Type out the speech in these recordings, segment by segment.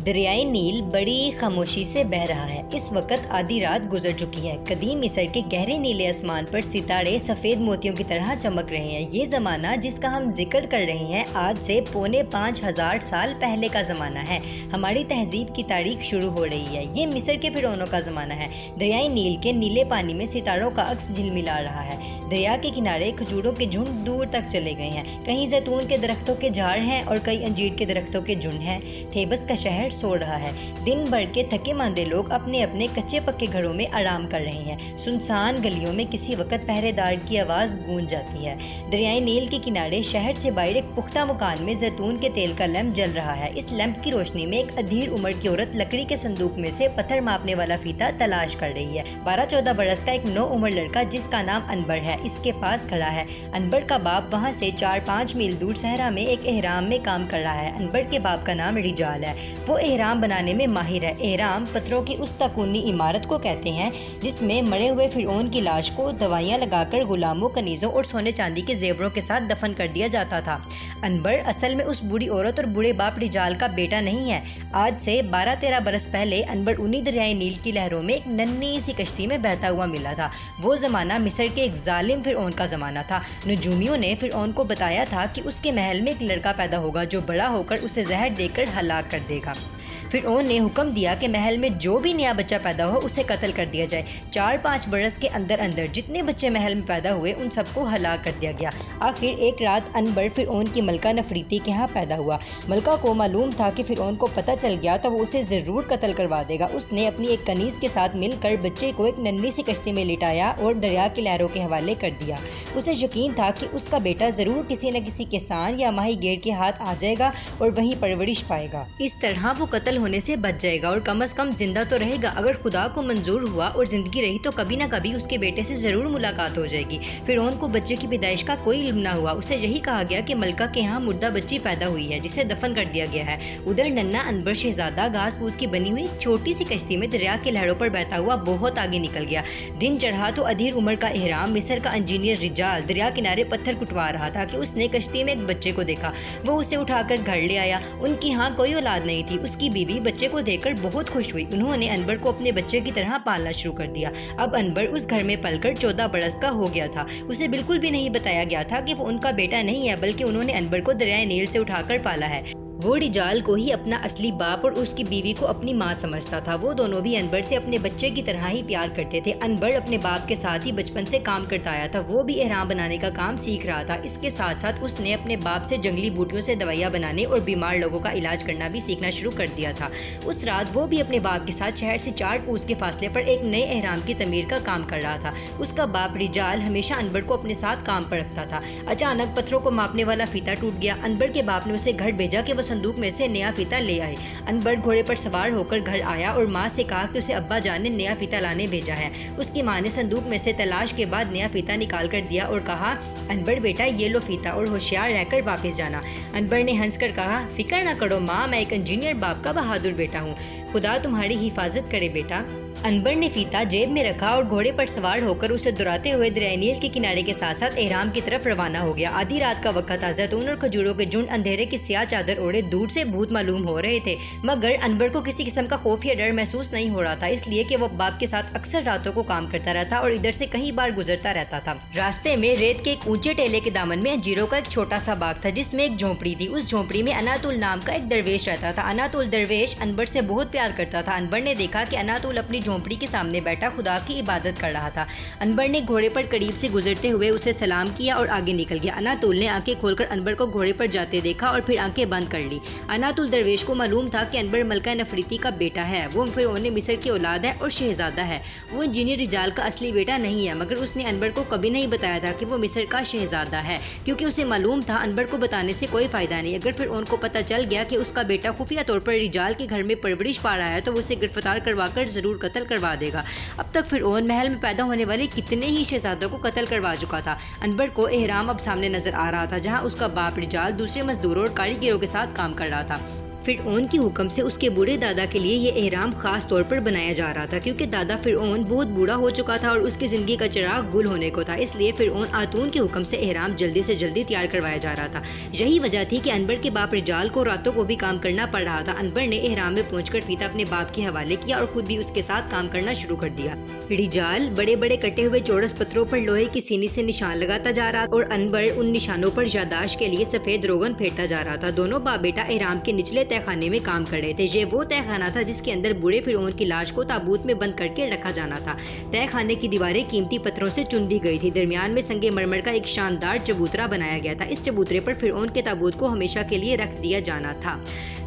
دریائے نیل بڑی خاموشی سے بہہ رہا ہے۔ اس وقت آدھی رات گزر چکی ہے۔ قدیم مصر کے گہرے نیلے آسمان پر ستارے سفید موتیوں کی طرح چمک رہے ہیں۔ یہ زمانہ جس کا ہم ذکر کر رہے ہیں آج سے 4,500 سال پہلے کا زمانہ ہے۔ ہماری تہذیب کی تاریخ شروع ہو رہی ہے۔ یہ مصر کے فرعونوں کا زمانہ ہے۔ دریائے نیل کے نیلے پانی میں ستاروں کا عکس جھلملا رہا ہے۔ دریا کے کنارے کھجوروں کے جھنڈ دور تک چلے گئے ہیں۔ کہیں زیتون کے درختوں کے جھاڑ ہیں اور کئی انجیر کے درختوں کے جھنڈ ہیں۔ تھیبس کا شہر سو رہا ہے۔ دن بھر کے تھکے ماندے لوگ اپنے اپنے کچے پکے گھروں میں آرام کر رہے ہیں۔ سنسان گلیوں میں کسی وقت پہرے دار کی آواز گونج جاتی ہے۔ دریائے نیل کے کنارے شہر سے باہر ایک پختہ مکان میں زیتون کے تیل کا لیمپ جل رہا ہے۔ اس لیمپ کی روشنی میں ایک ادھیر عمر کی عورت لکڑی کے صندوق میں سے پتھر ماپنے والا فیتہ تلاش کر رہی ہے۔ 12-14 برس کا ایک نو عمر لڑکا جس کا نام انبر ہے اس کے پاس کھڑا ہے۔ انبر کا باپ وہاں سے 4-5 میل دور صحرا میں ایک احرام میں کام کر رہا ہے۔ انبر کے باپ کا نام رجال ہے۔ وہ احرام بنانے میں ماہر ہے۔ احرام پتھروں کی اس تکونی عمارت کو کہتے ہیں جس میں مرے ہوئے فرعون کی لاش کو دوائیاں لگا کر غلاموں، کنیزوں اور سونے چاندی کے زیوروں کے ساتھ دفن کر دیا جاتا تھا۔ انبر اصل میں اس بوڑھی عورت اور بوڑھے باپ رجال کا بیٹا نہیں ہے۔ آج سے 12-13 برس پہلے انبر انہی دریائے نیل کی لہروں میں ایک ننھی سی کشتی میں بہتا ہوا ملا تھا۔ وہ زمانہ مصر کے ایک ظالم فرعون کا زمانہ تھا۔ نجومیوں نے فرعون کو بتایا تھا کہ اس کے محل میں ایک لڑکا پیدا ہوگا جو بڑا ہو کر اسے زہر دے کر ہلاک کر دے گا۔ فرعون نے حکم دیا کہ محل میں جو بھی نیا بچہ پیدا ہو اسے قتل کر دیا جائے۔ 4-5 برس کے اندر اندر جتنے بچے محل میں پیدا ہوئے ان سب کو ہلاک کر دیا گیا۔ آخر ایک رات انبر فرعون کی ملکہ نفریتی کے ہاں پیدا ہوا۔ ملکہ کو معلوم تھا کہ فرعون کو پتہ چل گیا تو وہ اسے ضرور قتل کروا دے گا۔ اس نے اپنی ایک کنیز کے ساتھ مل کر بچے کو ایک ننھی سی کشتی میں لٹایا اور دریا کی لہروں کے حوالے کر دیا۔ اسے یقین تھا کہ اس کا بیٹا ضرور کسی نہ کسی کسان یا ماہی گیر کے ہاتھ آ جائے گا اور وہیں پرورش پائے گا۔ اس طرح وہ قتل ہونے سے بچ جائے گا اور کم از کم زندہ تو رہے گا۔ اگر خدا کو منظور ہوا اور زندگی رہی تو کبھی نہ کبھی اس کے بیٹے سے ضرور ملاقات ہو جائے گی۔ فرعون کو بچے کی پیدائش کا کوئی علم نہ ہوا۔ اسے یہی کہا گیا کہ ملکہ کے ہاں مردہ بچی پیدا ہوئی ہے جسے دفن کر دیا گیا ہے۔ ادھر ننھا انبر شہزادہ گھاس پھوس کی بنی ہوئی ایک چھوٹی سی کشتی میں دریا کے لہروں پر بہتا ہوا بہت آگے نکل گیا۔ دن چڑھا تو ادھیر عمر کا احرام مصر کا انجینئر رجال دریا کنارے پتھر کٹوا رہا تھا کہ اس نے کشتی میں ایک بچے کو دیکھا۔ وہ اسے اٹھا کر گھر لے آیا۔ ان کی ہاں کوئی اولاد نہیں تھی۔ اس کی بیوی بچے کو دیکھ کر بہت خوش ہوئی۔ انہوں نے انبر کو اپنے بچے کی طرح پالنا شروع کر دیا۔ اب انبر اس گھر میں پل کر 14 برس کا ہو گیا تھا۔ اسے بالکل بھی نہیں بتایا گیا تھا کہ وہ ان کا بیٹا نہیں ہے بلکہ انہوں نے انبر کو دریائے نیل سے اٹھا کر پالا ہے۔ وہ رجال کو ہی اپنا اصلی باپ اور اس کی بیوی کو اپنی ماں سمجھتا تھا۔ وہ دونوں بھی انبر سے اپنے بچے کی طرح ہی پیار کرتے تھے۔ انبر اپنے باپ کے ساتھ ہی بچپن سے کام کرتا آیا تھا۔ وہ بھی احرام بنانے کا کام سیکھ رہا تھا۔ اس کے ساتھ ساتھ اس نے اپنے باپ سے جنگلی بوٹیوں سے دوائیاں بنانے اور بیمار لوگوں کا علاج کرنا بھی سیکھنا شروع کر دیا تھا۔ اس رات وہ بھی اپنے باپ کے ساتھ شہر سے 4 کوس کے فاصلے پر ایک نئے احرام کی تعمیر کا کام کر رہا تھا۔ اس کا باپ رجال ہمیشہ انبر کو اپنے ساتھ کام پر رکھتا تھا۔ اچانک پتھروں کو ماپنے والا فیتہ ٹوٹ گیا۔ انبر کے باپ نے اسے گھر بھیجا کہ وہ صندوق میں سے نیا فیتہ لے آئے۔ انبر گھوڑے پر سوار ہو کر گھر آیا اور ماں سے کہا کہ اسے ابا جان نے نیا فیتہ لانے بھیجا ہے۔ اس کی ماں نے صندوق میں سے تلاش کے بعد نیا فیتہ نکال کر دیا اور کہا انبر بیٹا یہ لو فیتہ اور ہوشیار رہ کر واپس جانا۔ انبر نے ہنس کر کہا فکر نہ کرو ماں، میں ایک انجینئر باپ کا بہادر بیٹا ہوں، خدا تمہاری حفاظت کرے بیٹا۔ انبر نے فیتہ جیب میں رکھا اور گھوڑے پر سوار ہو کر اسے دراتے ہوئے دریائے نیل کے کنارے کے ساتھ ساتھ احرام کی طرف روانہ ہو گیا۔ آدھی رات کا وقت تھا۔ زیتون اور کھجوروں کے جھنڈ اندھیرے کی سیاہ چادر اوڑھے دور سے بھوت معلوم ہو رہے تھے، مگر انبر کو کسی قسم کا خوف یا ڈر محسوس نہیں ہو رہا تھا، اس لیے کہ وہ باپ کے ساتھ اکثر راتوں کو کام کرتا رہتا اور ادھر سے کئی بار گزرتا رہتا تھا۔ راستے میں ریت کے ایک اونچے ٹیلے کے دامن میں انجیروں کا ایک چھوٹا سا باغ تھا جس میں ایک جھونپڑی تھی۔ اس جھونپڑی میں اناتول نام کا ایک درویش رہتا تھا۔ اناتول درویش انبر سے بہت پیار کرتا تھا۔ انبر نے دیکھا کہ اناتول اپنی جھونپڑی کے سامنے بیٹھا خدا کی عبادت کر رہا تھا۔ انبر نے گھوڑے پر قریب سے گزرتے ہوئے اسے سلام کیا اور آگے نکل گیا۔ اناتول نے آنکھیں کھول کر انبر کو گھوڑے پر جاتے دیکھا اور پھر آنکھیں بند کر لی۔ اناتول درویش کو معلوم تھا کہ انبر ملکہ نفریتی کا بیٹا ہے۔ وہ فرعون مصر کی اولاد ہے اور شہزادہ ہے۔ وہ انجینئر رجال کا اصلی بیٹا نہیں ہے، مگر اس نے انبر کو کبھی نہیں بتایا تھا کہ وہ مصر کا شہزادہ ہے، کیونکہ اسے معلوم تھا انبر کو بتانے سے کوئی فائدہ نہیں۔ اگر فرعون کو پتہ چل گیا کہ اس کا بیٹا خفیہ طور پر رجال کے گھر میں پرورش پا رہا ہے تو وہ اسے گرفتار کروا کر ضرور قتل کروا دے گا۔ اب تک فرعون محل میں پیدا ہونے والے کتنے ہی شہزادوں کو قتل کروا چکا تھا۔ انبر کو احرام اب سامنے نظر آ رہا تھا جہاں اس کا باپ رجال دوسرے مزدوروں اور کاریگروں کے ساتھ کام کر رہا تھا۔ فرعون کے حکم سے اس کے بوڑھے دادا کے لیے یہ احرام خاص طور پر بنایا جا رہا تھا، کیونکہ دادا فرعون بہت بوڑھا ہو چکا تھا اور اس کی زندگی کا چراغ گل ہونے کو تھا، اس لیے فرعون آتون کے حکم سے احرام جلدی سے جلدی تیار کروایا جا رہا تھا۔ یہی وجہ تھی کہ انبر کے باپ رجال کو راتوں کو بھی کام کرنا پڑ رہا تھا۔ انبر نے احرام میں پہنچ کر فیتا اپنے باپ کے حوالے کیا اور خود بھی اس کے ساتھ کام کرنا شروع کر دیا۔ رجال بڑے بڑے کٹے ہوئے چورس پتھروں پر لوہے کی سینی سے نشان لگاتا جا رہا اور انبر ان نشانوں پر یادداشت کے لیے سفید روغن پھیرتا جا رہا تھا۔ دونوں باپ بیٹا احرام کے نچلے تہہ خانے میں کام کر رہے تھے۔ یہ وہ تہہ خانہ تھا جس کے اندر بوڑھے فرعون کی لاش کو تابوت میں بند کر کے رکھا جانا تھا۔ تہہ خانے کی دیواریں قیمتی پتھروں سے چن دی گئی تھی۔ درمیان میں سنگ مرمر کا ایک شاندار چبوترا بنایا گیا تھا۔ اس چبوترے پر فرعون کے تابوت کو ہمیشہ کے لیے رکھ دیا جانا تھا۔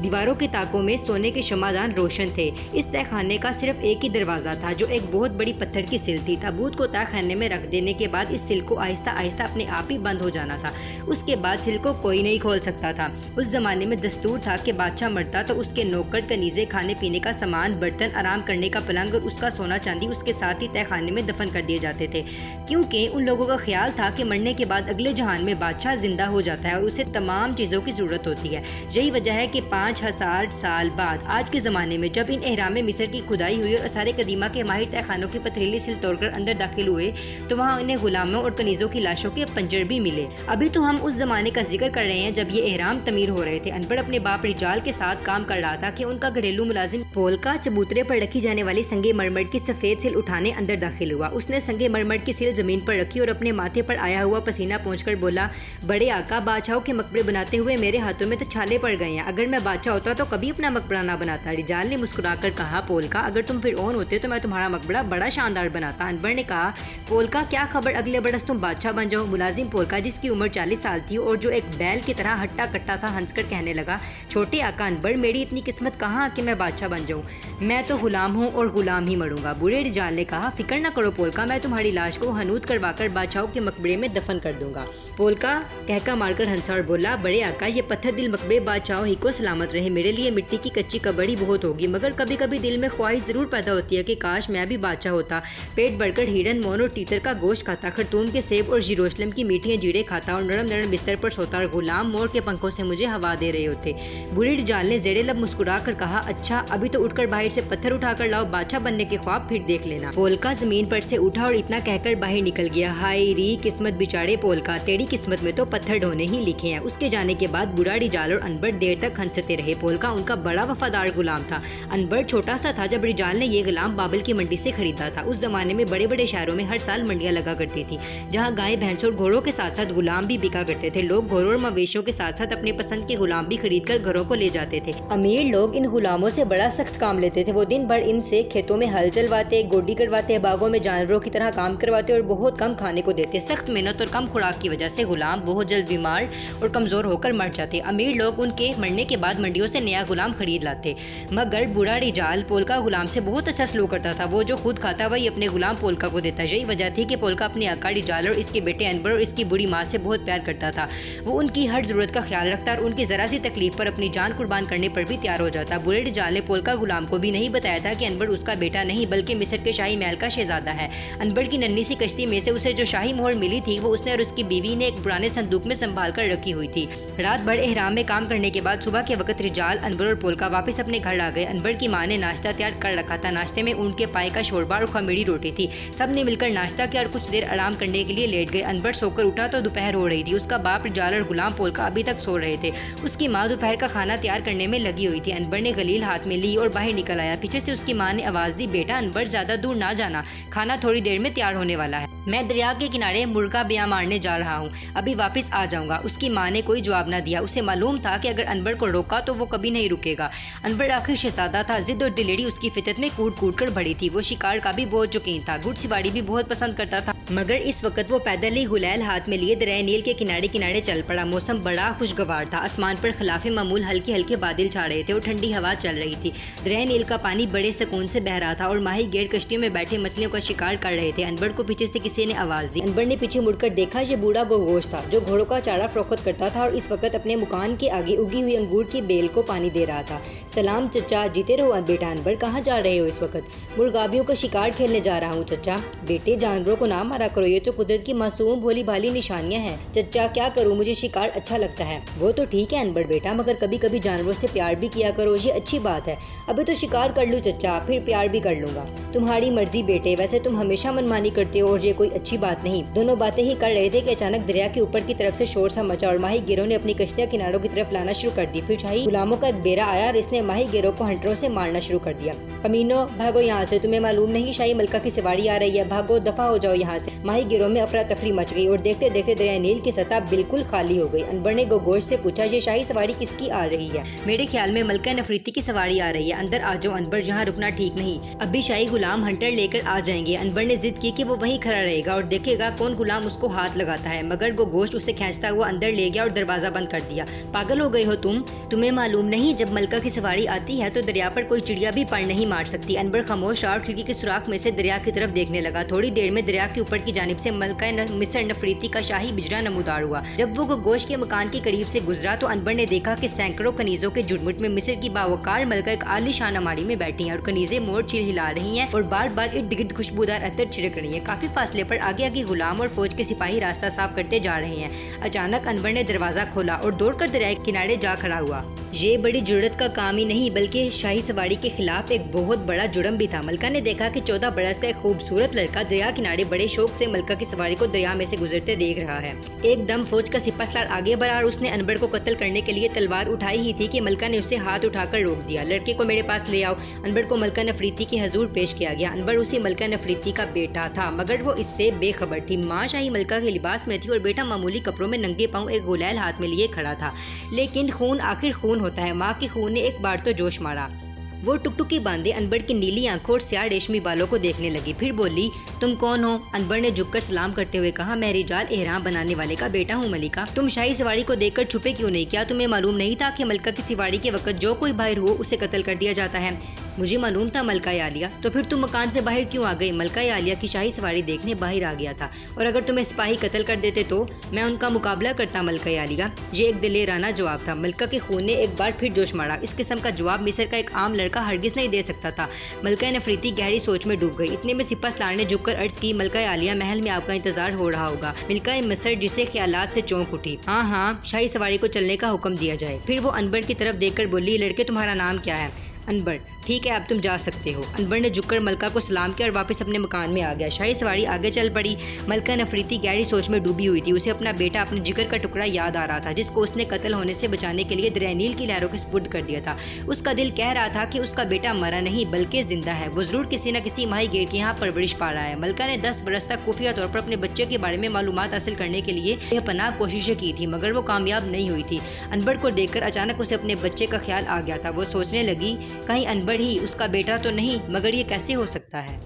دیواروں کے طاقوں میں سونے کے شمعدان روشن تھے۔ اس تہہ خانے کا صرف ایک ہی دروازہ تھا جو ایک بہت بڑی پتھر کی سل تھی۔ تابوت کو تہہ خانے میں رکھ دینے کے بعد اس سل کو آہستہ آہستہ اپنے آپ ہی بند ہو جانا تھا۔ اس کے بعد سل کو کوئی نہیں کھول سکتا تھا۔ اس زمانے میں دستور تھا کہ بادشاہ مرتا تو اس کے نوکر کنیزیں، کھانے پینے کا سامان، برتن، آرام کرنے کا پلنگ اور اس کا سونا چاندی اس کے ساتھ ہی تہہ خانے میں دفن کر دیے جاتے تھے، کیونکہ ان لوگوں کا خیال تھا کہ مرنے کے بعد اگلے جہان میں بادشاہ زندہ ہو جاتا ہے اور اسے تمام چیزوں کی ضرورت ہوتی ہے۔ یہی وجہ ہے کہ 5000 سال بعد آج کے زمانے میں جب ان اہرام مصر کی کھدائی ہوئی اور آثار قدیمہ کے ماہر تہہ خانوں کی پتھریلی سل توڑ کر اندر داخل ہوئے تو وہاں انہیں غلاموں اور کنیزوں کی لاشوں کے پنجر بھی ملے۔ ابھی تو ہم اس زمانے کا ذکر کر رہے ہیں جب یہ اہرام تعمیر ہو رہے تھے۔ انبر اپنے باپ رجال کے ساتھ کام کر رہا تھا کہ ان کا گھریلو ملازم پولکا چبوترے پر رکھی جانے والی سنگ مرمر کی سفید سل اٹھانے اندر داخل ہوا۔ اس نے سنگ مرمر کی سل زمین پر رکھی اور اپنے ماتھے پر آیا ہوا پسینہ پونچھ کر بولا، بڑے آقا، بادشاہوں کے مقبرے بناتے ہوئے میرے ہاتھوں میں تو چھالے پڑ گئے ہیں۔ اگر میں بادشاہ ہوتا تو کبھی اپنا مقبرہ نہ بناتا۔ رجال نے مسکرا کر کہا، پولکا، اگر تم فرعون ہوتے تو میں تمہارا مقبرہ بڑا شاندار بناتا۔ انبر نے کہا، پولکا، کیا خبر اگلے برس تم بادشاہ بن جاؤ۔ ملازم پولکا، جس کی عمر 40 سال تھی اور جو ایک بیل کی طرح ہٹا کٹا تھا، ہنس کر کہنے لگا، چھوٹے آقا انبر، میری اتنی قسمت کہاں کہ میں بادشاہ بن جاؤں۔ میں تو غلام ہوں اور غلام ہی مروں گا۔ بوڑھے رجال نے کہا، فکر نہ کرو پولکا، میں تمہاری لاش کو حنوط کروا کر بادشاہوں کے مقبرے میں دفن کر دوں گا۔ پولکا کہکا مار کر ہنسا اور بولا، بڑے آقا، یہ پتھر دل مقبرے بادشاہوں ہی کو سلامت رہے۔ میرے لیے مٹی کی کچی قبر ہی بہت ہوگی، مگر کبھی کبھی دل میں خواہش ضرور پیدا ہوتی ہے کہ کاش میں بھی بادشاہ ہوتا، پیٹ بھر کر ہرن، مون اور تیتر کا گوشت کھاتا، خرطوم کے سیب اور یروشلم کی میٹھی انجیریں کھاتا اور نرم نرم بستر پر سوتا اور غلام مور کے پنکھوں سے مجھے ہوا دے رہے ہوتے۔ بوڑھے رجال نے زیر لب مسکرا کر کہا، اچھا، ابھی تو اٹھ کر باہر سے پتھر اٹھا کر لاؤ، بادشاہ بننے کے خواب پھر دیکھ لینا۔ پولکا زمین پر سے اٹھا اور اتنا کہہ کر باہر نکل گیا، ہائے ری قسمت بیچارے پولکا، تیری قسمت میں تو پتھر ڈھونے ہی لکھے ہیں۔ اس کے جانے کے بعد بوڑھا رجال اور انبر دیر تک ہنستے رہے۔ پولکا ان کا بڑا وفادار غلام تھا۔ انبر چھوٹا سا تھا جب رجال نے یہ غلام بابل کی منڈی سے خریدا تھا۔ اس زمانے میں بڑے بڑے شہروں میں ہر سال منڈیاں لگا کرتی تھی، جہاں گائے، بھینس اور گھوڑوں کے ساتھ ساتھ غلام بھی بکا کرتے تھے۔ لوگ گھوڑوں اور مویشیوں کے ساتھ ساتھ اپنے پسند کے غلام بھی خرید کر گھروں کو لے جاتے تھے۔ امیر لوگ ان غلاموں سے بڑا سخت کام لیتے تھے۔ وہ دن بھر ان سے کھیتوں میں ہل چلواتے، گوڈی کرواتے، باغوں میں جانوروں کی طرح کام کرواتے اور بہت کم کھانے کو دیتے۔ سخت محنت اور کم خوراک کی وجہ سے غلام بہت جلد بیمار اور کمزور ہو کر مر جاتے۔ امیر لوگ ان کے مرنے کے بعد منڈیوں سے نیا غلام خرید لاتے، مگر بوڑھا رجال پولکا غلام سے بہت اچھا سلوک کرتا تھا۔ وہ جو خود کھاتا وہی اپنے غلام پولکا کو دیتا۔ یہی وجہ تھی کہ پولکا اپنے آقا رجال اور اس کے بیٹے انبر اور اس کی بڑی ماں سے بہت پیار کرتا تھا۔ وہ ان کی ہر ضرورت کا خیال رکھتا اور ان کی ذرا سی تکلیف پر اپنی جان قربان کرنے پر بھی تیار ہو جاتا۔ بوڑھے رجال نے پولکا غلام کو بھی نہیں بتایا تھا کہ انبر اس کا بیٹا نہیں بلکہ مصر کے شاہی محل کا شہزادہ ہے۔ انبر کی ننھی سی کشتی میں سے اسے جو شاہی مہر ملی تھی وہ اس نے اور اس کی بیوی نے ایک پرانے صندوق میں سنبھال کر رکھی ہوئی تھی۔ رات بھر احرام میں کام کرنے کے بعد صبح کے وقت رجال، انبر اور پولکا واپس اپنے گھر آ گئے۔ انبر کی ماں نے ناشتہ تیار کر رکھا تھا۔ ناشتے میں اونٹ کے پائے کا شوربہ اور خمیری روٹی تھی۔ سب نے مل کر ناشتہ کیا اور کچھ دیر آرام کرنے کے لیے لیٹ گئے۔ انبر سو کر اٹھا تو دوپہر ہو رہی تھی۔ اس کا باپ رجال اور غلام پولکا ابھی تک سو رہے تھے۔ اس کی ماں دوپہر کا کھانا تیار کرنے میں لگی ہوئی تھی۔ انبر نے غلیل ہاتھ میں لی اور باہر نکل آیا۔ پیچھے سے اس کی ماں نے آواز دی، بیٹا انبر، زیادہ دور نہ جانا، کھانا تھوڑی دیر میں تیار ہونے والا ہے۔ میں دریا کے کنارے مرغا بیاں مارنے جا رہا ہوں، ابھی واپس آ جاؤں گا۔ اس کی ماں نے کوئی جواب نہ دیا۔ اسے معلوم تھا کہ اگر انبر کو روکا تو وہ کبھی نہیں رکے گا۔ انبر آخر شہزادہ تھا، ضد اور دلیری اس کی فطرت میں کوٹ کوٹ کر بڑھی تھی۔ وہ شکار کا بھی بہت شوقین تھا، گھڑ سواری بھی بہت پسند کرتا تھا، مگر اس وقت وہ پیدل ہی غلیل ہاتھ میں لیے دریائے نیل کے کنارے کنارے چل پڑا۔ موسم بڑا خوشگوار تھا، آسمان پر خلاف معمول ہلکے ہلکے بادل چھا رہے تھے اور ٹھنڈی ہوا چل رہی تھی۔ دریائے نیل کا پانی بڑے سکون سے بہ رہا تھا اور ماہی گیر کشتیوں میں بیٹھے مچھلیوں کا شکار کر رہے تھے۔ انبر کو پیچھے سے کسی نے آواز دی۔ انبر نے پیچھے مڑ کر دیکھا، یہ بوڑھا گوگوش تھا جو گھوڑوں کا چارہ فروخت کرتا تھا اور اس وقت اپنے مکان کے آگے اگی ہوئی انگور کی بیل کو پانی دے رہا تھا۔ سلام چچا، جیتے رہو بیٹا انبر، کہاں جا رہے ہو اس وقت؟ مرغابیوں کا شکار کھیلنے جا رہا ہوں چچا۔ بیٹے جانوروں کو نہ مارا کرو، یہ تو قدرت کی معصوم بھولی بھالی نشانیاں ہیں۔ چچا کیا کروں، مجھے شکار اچھا لگتا ہے۔ وہ تو ٹھیک ہے انبر بیٹا، مگر کبھی کبھی جانوروں سے پیار بھی کیا کرو، یہ اچھی بات ہے۔ ابھی تو شکار کر لوں چچا، پھر پیار بھی کر لوں گا۔ تمہاری مرضی بیٹے، ویسے تم ہمیشہ منمانی کرتے ہو اور یہ کوئی اچھی بات نہیں۔ دونوں باتیں ہی کر رہے تھے کہ اچانک دریا کے اوپر کی طرف سے شور سا مچا اور ماہی گیروں نے اپنی کشتیاں کناروں کی طرف لانا شروع کر دی۔ پھر شاہی غلاموں کا ایک بیڑا آیا اور اس نے ماہی گیروں کو ہنٹروں سے مارنا شروع کر دیا۔ کمینو، بھاگو یہاں سے، تمہیں معلوم نہیں شاہی ملکہ کی سواری آ رہی ہے، بھاگو، دفع ہو جاؤ یہاں سے۔ ماہی گیروں میں افراتفری مچ گئی اور دیکھتے دیکھتے دریائے نیل کی سطح بالکل خالی ہو گئی۔ انبر نے گوگوش سے پوچھا، یہ شاہی سواری کس کی آ رہی ہے؟ میرے خیال میں ملکہ نفریتی کی سواری آ رہی ہے، اندر آ جاؤ انبر، یہاں رکنا ٹھیک نہیں، ابھی شاہی غلام ہنٹر لے کر آ جائیں گے۔ انبر نے ضد کی کہ وہ وہیں کھڑا رہے گا اور دیکھے گا کون غلام اس کو ہاتھ لگاتا ہے، مگر گوگوش اسے کھینچتا ہوا اندر لے گیا اور دروازہ بند کر دیا۔ پاگل ہو گئی ہو تمہیں معلوم نہیں جب ملکہ کی سواری آتی ہے تو دریا پر کوئی چڑیا بھی پر نہیں مار سکتی۔ انبر خاموش اور کھڑکی کے سوراخ میں سے دریا کی طرف دیکھنے لگا۔ تھوڑی دیر میں دریا کے اوپر کی جانب سے ملکہ مصر نفریتی کا شاہی بجرا نمودار ہوا۔ جب وہ گوگوش کے مکان کے قریب سے گزرا تو انبر نے دیکھا کہ سینکڑوں کنیزوں کے جھرمٹ میں مصر کی باوقار ملکہ ایک عالی شان الماری میں بیٹھی ہیں اور کنیزیں مور چیر ہلا رہی ہیں اور بار بار ارد گرد خوشبودار عطر چھڑک رہی ہیں۔ کافی فاصلے پر آگے آگے غلام اور فوج کے سپاہی راستہ صاف کرتے جا رہے ہیں۔ اچانک انبر نے دروازہ کھولا اور دوڑ کر دریائے کنارے جا کھڑا ہوا۔ یہ بڑی جرأت کا کام ہی نہیں بلکہ شاہی سواری کے خلاف ایک بہت بڑا جرم بھی تھا۔ ملکہ نے دیکھا کہ 14 برس کا ایک خوبصورت لڑکا دریا کنارے بڑے شوق سے ملکہ کی سواری کو دریا میں سے گزرتے دیکھ رہا ہے۔ ایک دم فوج کا سپہ سالار آگے بڑھا اور اس نے انبر کو قتل کرنے کے لیے تلوار اٹھائی ہی تھی کہ ملکہ نے اسے ہاتھ اٹھا کر روک دیا۔ لڑکے کو میرے پاس لے آؤ۔ انبر کو ملکہ نفریتی کے حضور پیش کیا گیا۔ انبر اسی ملکہ نفریتی کا بیٹا تھا مگر وہ اس سے بے خبر تھی۔ ماں شاہی ملکہ کے لباس میں تھی اور بیٹا معمولی کپڑوں میں ننگے پاؤں ایک غلیل ہاتھ میں لیے کھڑا تھا۔ لیکن خون آخر خون ہوتا ہے، ماں کی خون نے ایک بار تو جوش مارا۔ وہ ٹکٹکی باندھے انبر کی نیلی آنکھوں اور سیاہ ریشمی بالوں کو دیکھنے لگی، پھر بولی، تم کون ہو؟ انبر نے جھک کر سلام کرتے ہوئے کہا، میں رجال احرام بنانے والے کا بیٹا ہوں ملکہ۔ تم شاہی سواری کو دیکھ کر چھپے کیوں نہیں؟ کیا تمہیں معلوم نہیں تھا کہ ملکہ کی سواری کے وقت جو کوئی باہر ہو اسے قتل کر دیا جاتا ہے؟ مجھے معلوم تھا ملکہ عالیہ، تو پھر تم مکان سے باہر کیوں آ گئی؟ ملکہ عالیہ کی شاہی سواری دیکھنے باہر آ گیا تھا، اور اگر تمہیں سپاہی قتل کر دیتے تو میں ان کا مقابلہ کرتا ملکہ عالیہ۔ یہ ایک دلیرانہ جواب تھا۔ ملکہ کے خون نے ایک بار پھر جوش مارا۔ اس قسم کا جواب مصر کا ایک عام لڑکا ہرگز نہیں دے سکتا تھا۔ ملکہ نفریتی گہری سوچ میں ڈوب گئی۔ اتنے میں سپہ سالار نے جھک کر عرض کی، ملکہ عالیہ، محل میں آپ کا انتظار ہو رہا ہوگا۔ ملکہ مصر جسے خیالات سے چونک اٹھی، ہاں ہاں، شاہی سواری کو چلنے کا حکم دیا جائے۔ پھر وہ انبر کی طرف دیکھ کر بولی، لڑکے تمہارا نام کیا ہے؟ انبر۔ ٹھیک ہے، اب تم جا سکتے ہو۔ انبر نے جھک کر ملکہ کو سلام کیا اور واپس اپنے مکان میں آ گیا۔ شاہی سواری آگے چل پڑی۔ ملکہ نفریتی گہری سوچ میں ڈوبی ہوئی تھی۔ اسے اپنا بیٹا، اپنے جگر کا ٹکڑا یاد آ رہا تھا جس کو اس نے قتل ہونے سے بچانے کے لیے دریائے نیل کی لہروں کے سپرد کر دیا تھا۔ اس کا دل کہہ رہا تھا کہ اس کا بیٹا مرا نہیں بلکہ زندہ ہے، وہ ضرور کسی نہ کسی ماہی گیر کے یہاں پرورش پا رہا ہے۔ ملکہ نے 10 برس تک خفیہ طور پر اپنے بچے کے بارے میں معلومات حاصل کرنے کے لیے بے پناہ کوششیں کی تھی مگر وہ کامیاب نہیں ہوئی تھی۔ انبر کو دیکھ کر اچانک اسے اپنے بچے کا خیال آ گیا تھا۔ وہ سوچنے لگی، کہیں انبر ہی اس کا بیٹا تو نہیں، مگر یہ کیسے ہو سکتا ہے؟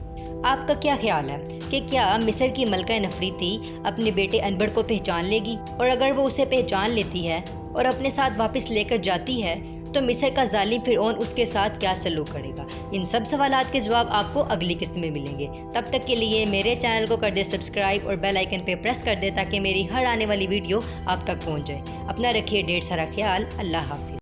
آپ کا کیا خیال ہے کہ کیا مصر کی ملکہ نفریتی اپنے بیٹے انبر کو پہچان لے گی؟ اور اگر وہ اسے پہچان لیتی ہے اور اپنے ساتھ واپس لے کر جاتی ہے تو مصر کا ظالم فرعون اس کے ساتھ کیا سلوک کرے گا؟ ان سب سوالات کے جواب آپ کو اگلی قسط میں ملیں گے۔ تب تک کے لیے میرے چینل کو کر دے سبسکرائب اور بیل آئیکن پہ پریس کر دے تاکہ میری ہر آنے والی ویڈیو آپ تک پہنچ جائے۔ اپنا رکھیے ڈھیر سارا خیال۔ اللہ حافظ۔